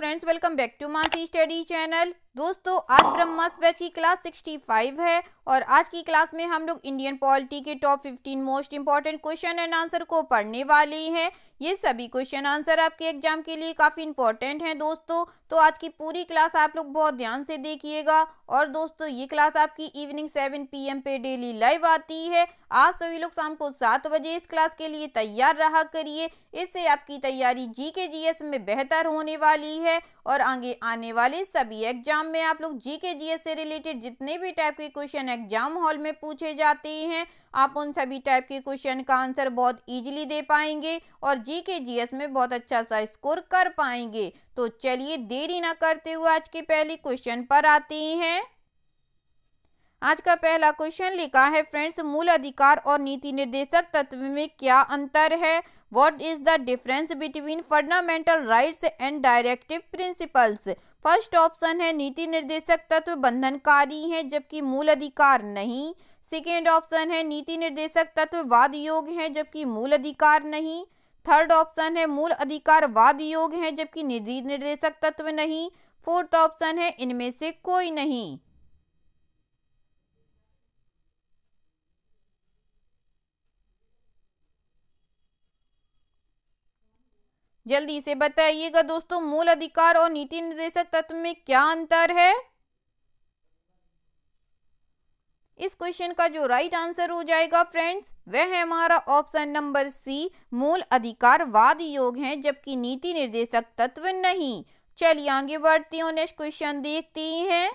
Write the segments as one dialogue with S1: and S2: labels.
S1: Friends, welcome back to Mansi study channel. दोस्तों, आज ब्रह्मास्त्र batch की क्लास 65 है और आज की क्लास में हम लोग इंडियन पॉलिटी के top 15 most important question and answer को पढ़ने वाले हैं। ये सभी क्वेश्चन आंसर आपके एग्जाम के लिए काफ़ी इंपॉर्टेंट हैं दोस्तों, तो आज की पूरी क्लास आप लोग बहुत ध्यान से देखिएगा। और दोस्तों, ये क्लास आपकी इवनिंग 7 PM पे डेली लाइव आती है। आप सभी लोग शाम को 7 बजे इस क्लास के लिए तैयार रहा करिए। इससे आपकी तैयारी जीके जीएस में बेहतर होने वाली है और आगे आने वाले सभी एग्जाम में आप लोग जीके जीएस से रिलेटेड जितने भी टाइप के क्वेश्चन एग्जाम हॉल में पूछे जाते हैं, आप उन सभी टाइप के क्वेश्चन का आंसर बहुत इजीली दे पाएंगे और जीके जीएस में बहुत अच्छा सा स्कोर कर पाएंगे। तो चलिए देरी ना करते हुए आज के पहले क्वेश्चन पर आते हैं। आज का पहला क्वेश्चन लिखा है फ्रेंड्स, मूल अधिकार और नीति निर्देशक तत्व में क्या अंतर है? What is the difference between fundamental rights and directive principles? First option है नीति निर्देशक तत्व बंधनकारी हैं जबकि मूल अधिकार नहीं। सेकेंड ऑप्शन है नीति निर्देशक तत्व वाद योग्य हैं जबकि मूल अधिकार नहीं। थर्ड ऑप्शन है मूल अधिकार वाद योग्य हैं जबकि नीति निर्देशक तत्व नहीं। फोर्थ ऑप्शन है इनमें से कोई नहीं। जल्दी से बताइएगा दोस्तों, मूल अधिकार और नीति निर्देशक तत्व में क्या अंतर है? इस क्वेश्चन का जो राइट आंसर हो जाएगा फ्रेंड्स, वह है हमारा ऑप्शन नंबर सी, मूल अधिकार वाद योग्य हैं जबकि नीति निर्देशक तत्व नहीं। चलिए आगे बढ़ते हैं, नेक्स्ट क्वेश्चन देखते हैं।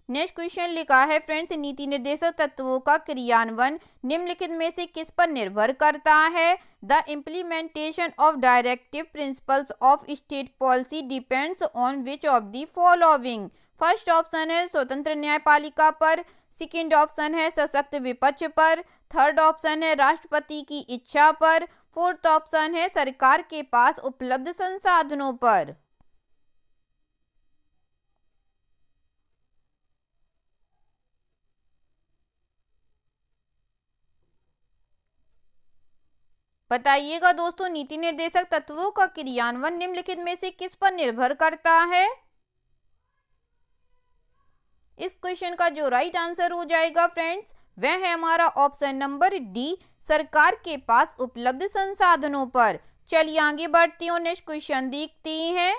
S1: नेक्स्ट क्वेश्चन लिखा है फ्रेंड्स, नीति निर्देशक तत्वों का क्रियान्वयन निम्नलिखित में से किस पर निर्भर करता है? The implementation of directive principles of state policy depends on which of the following? First option है स्वतंत्र न्यायपालिका पर। सेकेंड ऑप्शन है सशक्त विपक्ष पर। थर्ड ऑप्शन है राष्ट्रपति की इच्छा पर। फोर्थ ऑप्शन है सरकार के पास उपलब्ध संसाधनों पर। बताइएगा दोस्तों, नीति निर्देशक तत्वों का क्रियान्वयन निम्नलिखित में से किस पर निर्भर करता है? इस क्वेश्चन का जो राइट आंसर हो जाएगा फ्रेंड्स, वह है हमारा ऑप्शन नंबर डी, सरकार के पास उपलब्ध संसाधनों पर। चलिए आगे बढ़ते हैं, नेक्स्ट क्वेश्चन देखते हैं।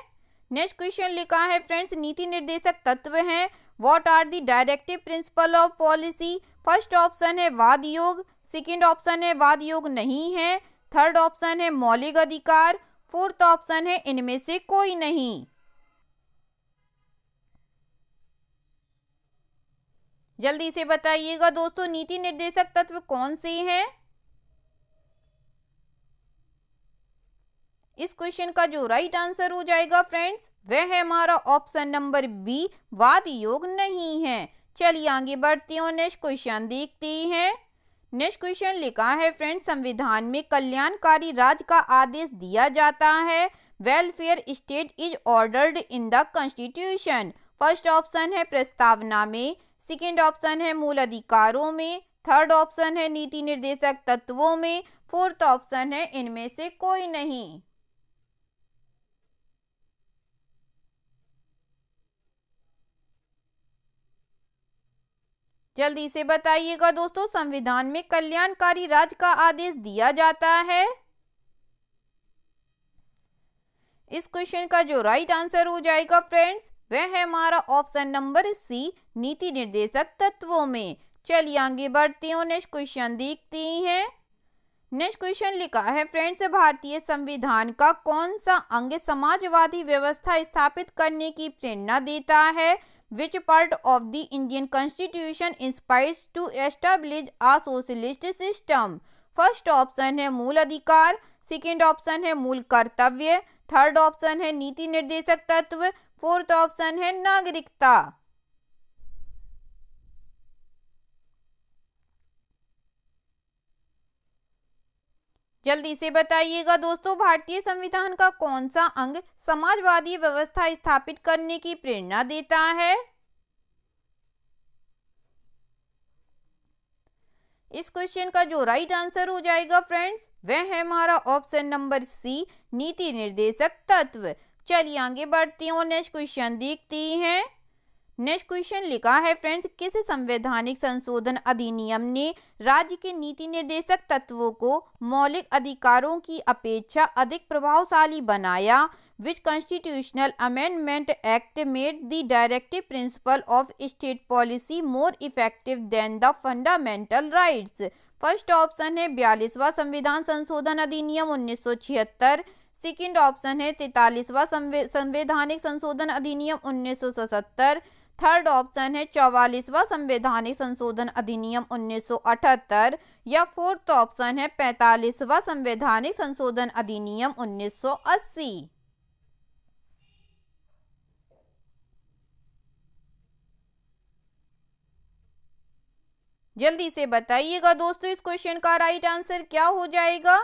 S1: नेक्स्ट क्वेश्चन लिखा है फ्रेंड्स, नीति निर्देशक तत्व हैं। What are the directive principle of policy? First option है वाद योग। सेकेंड ऑप्शन है वाद योग नहीं है। थर्ड ऑप्शन है मौलिक अधिकार। फोर्थ ऑप्शन है इनमें से कोई नहीं। जल्दी से बताइएगा दोस्तों, नीति निर्देशक तत्व कौन से हैं? इस क्वेश्चन का जो राइट आंसर हो जाएगा फ्रेंड्स, वह है हमारा ऑप्शन नंबर बी, वाद योग नहीं है। चलिए आगे बढ़ते हैं, नेक्स्ट क्वेश्चन देखते हैं। नेक्स्ट क्वेश्चन लिखा है फ्रेंड्स, संविधान में कल्याणकारी राज्य का आदेश दिया जाता है। Welfare state is ordered in the constitution. First option है प्रस्तावना में। सेकेंड ऑप्शन है मूल अधिकारों में। थर्ड ऑप्शन है नीति निर्देशक तत्वों में। फोर्थ ऑप्शन है इनमें से कोई नहीं। जल्दी से बताइएगा दोस्तों, संविधान में कल्याणकारी राज्य का आदेश दिया जाता है। इस क्वेश्चन का जो राइट आंसर हो जाएगा फ्रेंड्स, वह है हमारा ऑप्शन नंबर सी, नीति निर्देशक तत्वों में। चलिए आगे बढ़ते हैं, नेक्स्ट क्वेश्चन देखते हैं। नेक्स्ट क्वेश्चन लिखा है फ्रेंड्स, भारतीय संविधान का कौन सा अंग समाजवादी व्यवस्था स्थापित करने की प्रेरणा देता है? Which part of the Indian Constitution inspires to establish a socialist system? First option है मूल अधिकार। सेकेंड ऑप्शन है मूल कर्तव्य। थर्ड ऑप्शन है नीति निर्देशक तत्व। फोर्थ ऑप्शन है नागरिकता। जल्दी से बताइएगा दोस्तों, भारतीय संविधान का कौन सा अंग समाजवादी व्यवस्था स्थापित करने की प्रेरणा देता है? इस क्वेश्चन का जो राइट आंसर हो जाएगा फ्रेंड्स, वह है हमारा ऑप्शन नंबर सी, नीति निर्देशक तत्व। चलिए आगे बढ़ती हूँ, नेक्स्ट क्वेश्चन देखती हैं। नेक्स्ट क्वेश्चन लिखा है फ्रेंड्स, किस संवैधानिक संशोधन अधिनियम ने राज्य के नीति निर्देशक तत्वों को मौलिक अधिकारों की अपेक्षा अधिक प्रभावशाली बनाया? Which constitutional amendment act made the directive principle of state policy more effective than the fundamental rights? First option है 42वां संविधान संशोधन अधिनियम 1976। सेकेंड ऑप्शन है 43वां संवैधानिक संशोधन अधिनियम 1977। थर्ड ऑप्शन है 44वां संवैधानिक संशोधन अधिनियम 1978 या फोर्थ ऑप्शन है 45वां संवैधानिक संशोधन अधिनियम 1980। जल्दी से बताइएगा दोस्तों, इस क्वेश्चन का राइट आंसर क्या हो जाएगा?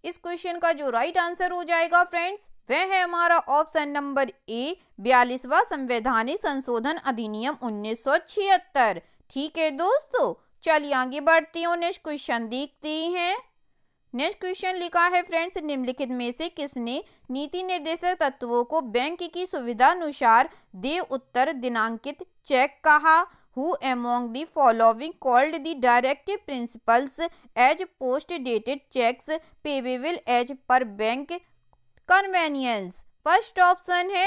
S1: इस क्वेश्चन का जो राइट आंसर हो जाएगा फ्रेंड्स, वह है हमारा ऑप्शन नंबर ए 42वां संवैधानिक संशोधन अधिनियम 1976। ठीक है दोस्तों, चलिए आगे बढ़ती हूँ, नेक्स्ट क्वेश्चन देखते हैं। नेक्स्ट क्वेश्चन लिखा है फ्रेंड्स, निम्नलिखित में से किसने नीति निर्देशक तत्वों को बैंक की सुविधा अनुसार दे उत्तर दिनांकित चेक कहा? Who among the following called the directive principles as post-dated checks payable as per bank convenience? First option है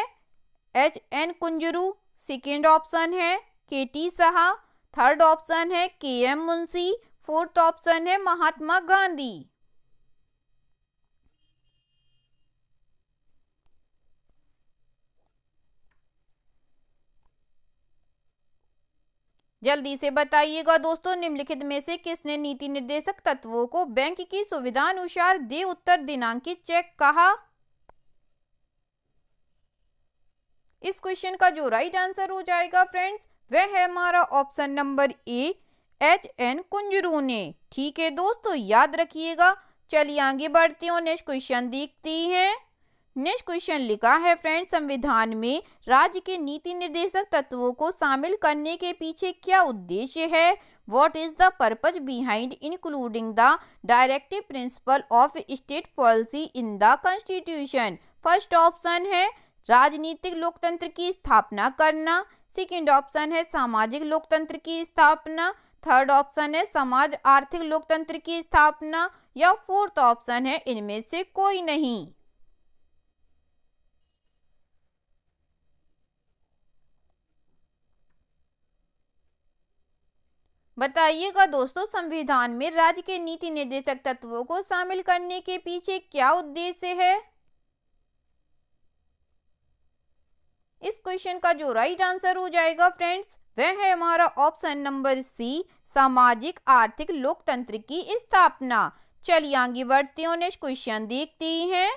S1: H.N. कुंजरू, सेकेंड ऑप्शन है K.T. साहा, थर्ड ऑप्शन है K.M. मुंशी, फोर्थ ऑप्शन है महात्मा गांधी। जल्दी से बताइएगा दोस्तों, निम्नलिखित में से किसने नीति निर्देशक तत्वों को बैंक की सुविधा अनुसार दे उत्तर दिनांकित चेक कहा? इस क्वेश्चन का जो राइट आंसर हो जाएगा फ्रेंड्स, वह है हमारा option number A H.N. Kunzru ने। ठीक है दोस्तों, याद रखिएगा। चलिए आगे बढ़ते हो, नेक्स्ट क्वेश्चन देखती हैं। नेक्स्ट क्वेश्चन लिखा है फ्रेंड्स, संविधान में राज्य के नीति निर्देशक तत्वों को शामिल करने के पीछे क्या उद्देश्य है? What is the purpose behind including the directive principle of state policy in the constitution? First option है राजनीतिक लोकतंत्र की स्थापना करना, सेकेंड ऑप्शन है सामाजिक लोकतंत्र की स्थापना, थर्ड ऑप्शन है समाज आर्थिक लोकतंत्र की स्थापना या फोर्थ ऑप्शन है इनमें से कोई नहीं। बताइएगा दोस्तों, संविधान में राज्य के नीति निर्देशक तत्वों को शामिल करने के पीछे क्या उद्देश्य है? इस क्वेश्चन का जो राइट आंसर हो जाएगा फ्रेंड्स, वह है हमारा ऑप्शन नंबर सी सामाजिक आर्थिक लोकतंत्र की स्थापना। चलिए आगे बढ़ते हो, नेक्स्ट क्वेश्चन देखते हैं।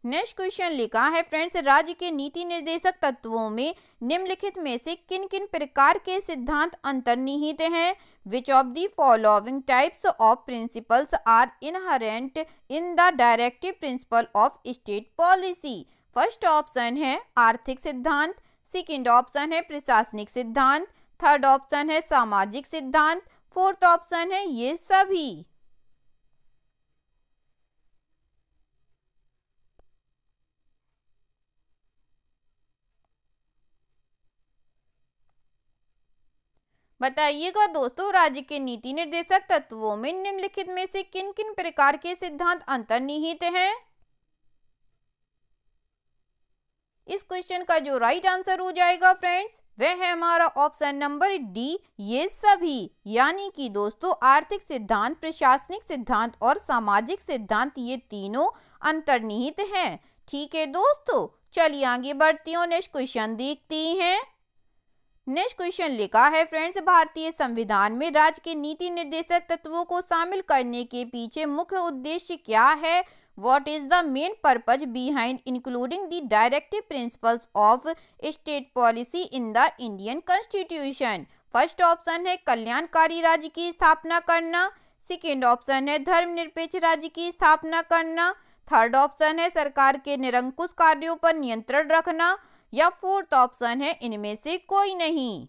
S1: नेक्स्ट क्वेश्चन लिखा है फ्रेंड्स, राज्य के नीति निर्देशक तत्वों में निम्नलिखित में से किन किन प्रकार के सिद्धांत अंतर्निहित हैं? Which of the following types of principles are inherent in the directive principle of state policy? First option है आर्थिक सिद्धांत, सेकेंड ऑप्शन है प्रशासनिक सिद्धांत, थर्ड ऑप्शन है सामाजिक सिद्धांत, फोर्थ ऑप्शन है ये सभी। बताइएगा दोस्तों, राज्य के नीति निर्देशक तत्वों में निम्नलिखित में से किन किन प्रकार के सिद्धांत अंतर्निहित हैं? इस क्वेश्चन का जो राइट आंसर हो जाएगा फ्रेंड्स, वह है हमारा ऑप्शन नंबर डी ये सभी। यानी कि दोस्तों आर्थिक सिद्धांत, प्रशासनिक सिद्धांत और सामाजिक सिद्धांत ये तीनों अंतर्निहित हैं। ठीक है दोस्तों, चलिए आगे बढ़ती हूँ, नेक्स्ट क्वेश्चन देखती हैं। नेक्स्ट क्वेश्चन लिखा है फ्रेंड्स, भारतीय संविधान में राज्य के नीति निर्देशक तत्वों को शामिल करने के पीछे मुख्य उद्देश्य क्या है? What is the main purpose behind including the directive principles of state policy in the Indian constitution? First option है कल्याणकारी राज्य की स्थापना करना, सेकेंड ऑप्शन है धर्मनिरपेक्ष राज्य की स्थापना करना, थर्ड ऑप्शन है सरकार के निरंकुश कार्यों पर नियंत्रण रखना या फोर्थ ऑप्शन है इनमें से कोई नहीं।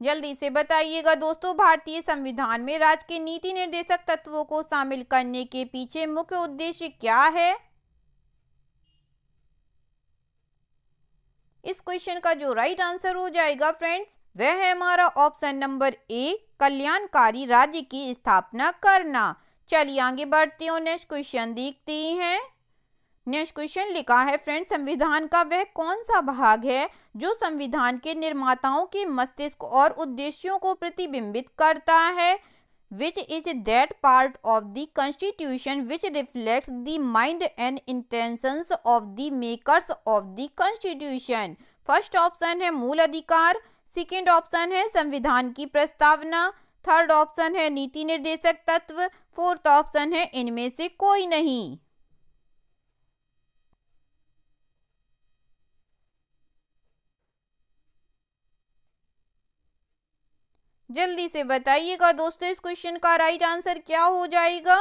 S1: जल्दी से बताइएगा दोस्तों, भारतीय संविधान में राज्य के नीति निर्देशक तत्वों को शामिल करने के पीछे मुख्य उद्देश्य क्या है। इस क्वेश्चन का जो राइट आंसर हो जाएगा फ्रेंड्स, वह है हमारा ऑप्शन नंबर ए, कल्याणकारी राज्य की स्थापना करना। चलिए आगे बढ़ते हैं, नेक्स्ट क्वेश्चन देखते हैं। नेक्स्ट क्वेश्चन लिखा है फ्रेंड्स, संविधान का वह कौन सा भाग है जो संविधान के निर्माताओं के मस्तिष्क और उद्देश्यों को प्रतिबिंबित करता है। Which is that part of the constitution which reflects the mind and intentions of the makers of the constitution। First option है मूल अधिकार, सेकेंड ऑप्शन है संविधान की प्रस्तावना, थर्ड ऑप्शन है नीति निर्देशक तत्व, फोर्थ ऑप्शन है इनमें से कोई नहीं। जल्दी से बताइएगा दोस्तों, इस क्वेश्चन का राइट आंसर क्या हो जाएगा।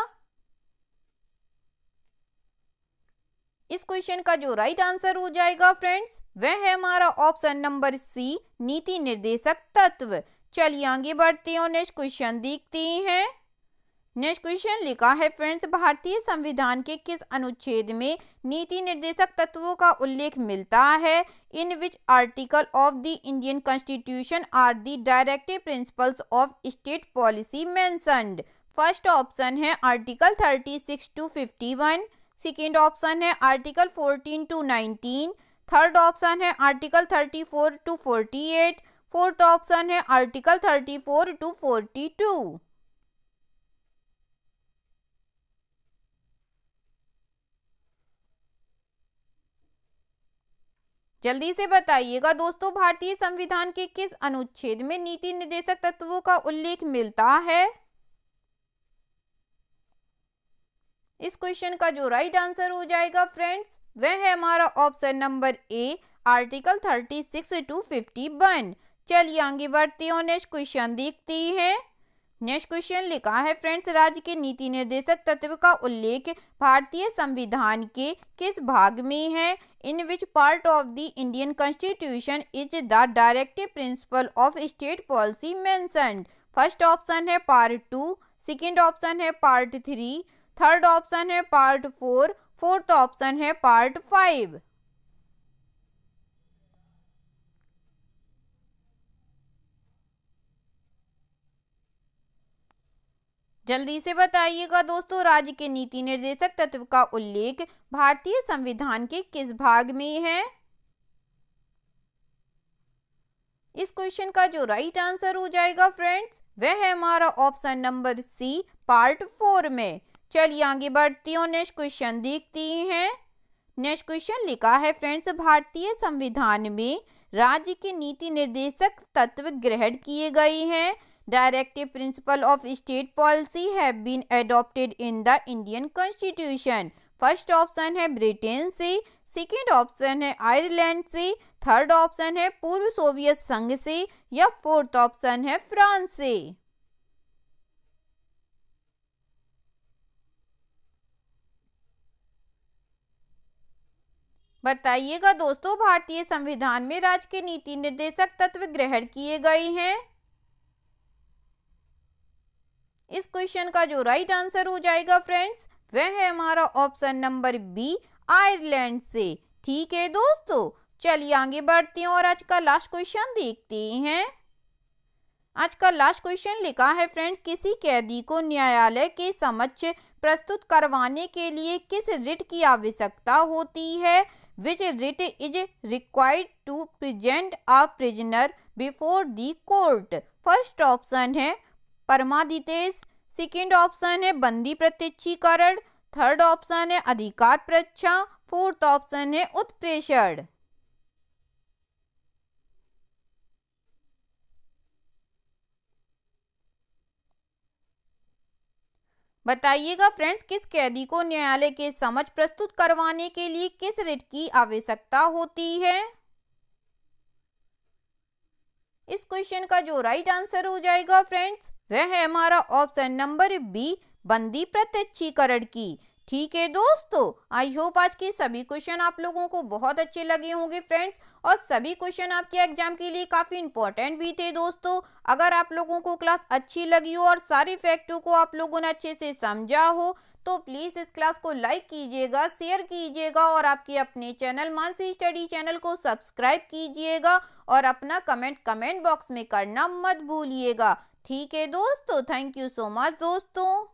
S1: इस क्वेश्चन का जो राइट आंसर हो जाएगा फ्रेंड्स, वह है हमारा ऑप्शन नंबर सी, नीति निर्देशक तत्व। चलिए आगे बढ़ते हैं और नेक्स्ट क्वेश्चन देखते हैं। नेक्स्ट क्वेश्चन लिखा है फ्रेंड्स, भारतीय संविधान के किस अनुच्छेद में नीति निर्देशक तत्वों का उल्लेख मिलता है। In which article of the Indian constitution are the directive principles of state policy mentioned. First option है आर्टिकल 36 to 51, सेकेंड ऑप्शन है आर्टिकल 14 to 19, थर्ड ऑप्शन है आर्टिकल 34 to 48, फोर्थ ऑप्शन है आर्टिकल 34 to 42। जल्दी से बताइएगा दोस्तों, भारतीय संविधान के किस अनुच्छेद में नीति निर्देशक तत्वों का उल्लेख मिलता है। इस क्वेश्चन का जो राइट आंसर हो जाएगा फ्रेंड्स, वह है हमारा option number A, article 36 to 51। चलिए आगे बढ़ते हैं और नेक्स्ट क्वेश्चन देखते हैं। नेक्स्ट क्वेश्चन लिखा है फ्रेंड्स, राज्य के नीति निर्देशक तत्व का उल्लेख भारतीय संविधान के किस भाग में है। In which part of the Indian constitution is the directive principle of state policy mentioned. First option है पार्ट 2, सेकेंड ऑप्शन है पार्ट 3, थर्ड ऑप्शन है पार्ट 4, फोर्थ ऑप्शन है पार्ट 5। जल्दी से बताइएगा दोस्तों, राज्य के नीति निर्देशक तत्व का उल्लेख भारतीय संविधान के किस भाग में है। इस क्वेश्चन का जो राइट आंसर हो जाएगा फ्रेंड्स, वह है हमारा ऑप्शन नंबर सी, पार्ट 4 में। चलिए आगे बढ़ती हूँ, नेक्स्ट क्वेश्चन देखती हैं। नेक्स्ट क्वेश्चन लिखा है फ्रेंड्स, भारतीय संविधान में राज्य के नीति निर्देशक तत्व ग्रहण किए गए हैं। Directive principle of state policy have been adopted in the Indian constitution. First option है ब्रिटेन से, सेकेंड ऑप्शन है आयरलैंड से, थर्ड ऑप्शन है पूर्व सोवियत संघ से, या फोर्थ ऑप्शन है फ्रांस से। बताइएगा दोस्तों, भारतीय संविधान में राज्य के नीति निर्देशक तत्व ग्रहण किए गए हैं। इस क्वेश्चन का जो राइट आंसर हो जाएगा फ्रेंड्स, वह है हमारा ऑप्शन नंबर बी, आयरलैंड से। ठीक है दोस्तों, चलिए आगे बढ़ते हैं और आज का लास्ट क्वेश्चन देखते हैं। आज का लास्ट क्वेश्चन लिखा है फ्रेंड्स, किसी कैदी को न्यायालय के समक्ष प्रस्तुत करवाने के लिए किस रिट की आवश्यकता होती है। Which writ is required to present a prisoner before the court. First option है परमादितेश, सेकेंड ऑप्शन है बंदी प्रत्यक्षीकरण, थर्ड ऑप्शन है अधिकार परीक्षा, फोर्थ ऑप्शन है उत्प्रेषण। बताइएगा फ्रेंड्स, किस कैदी को न्यायालय के समक्ष प्रस्तुत करवाने के लिए किस रिट की आवश्यकता होती है। इस क्वेश्चन का जो राइट आंसर हो जाएगा फ्रेंड्स, वह है हमारा ऑप्शन नंबर बी, बंदी प्रत्यक्षीकरण की। ठीक है दोस्तों, आई होप आज के सभी क्वेश्चन आप लोगों को बहुत अच्छे लगे होंगे फ्रेंड्स, और सभी क्वेश्चन आपके एग्जाम के लिए काफ़ी इंपॉर्टेंट भी थे दोस्तों। अगर आप लोगों को क्लास अच्छी लगी हो और सारे फैक्टों को आप लोगों ने अच्छे से समझा हो तो प्लीज़ इस क्लास को लाइक कीजिएगा, शेयर कीजिएगा और आपके अपने चैनल मानसी स्टडी चैनल को सब्सक्राइब कीजिएगा और अपना कमेंट बॉक्स में करना मत भूलिएगा। ठीक है दोस्तों, थैंक यू सो मच दोस्तों।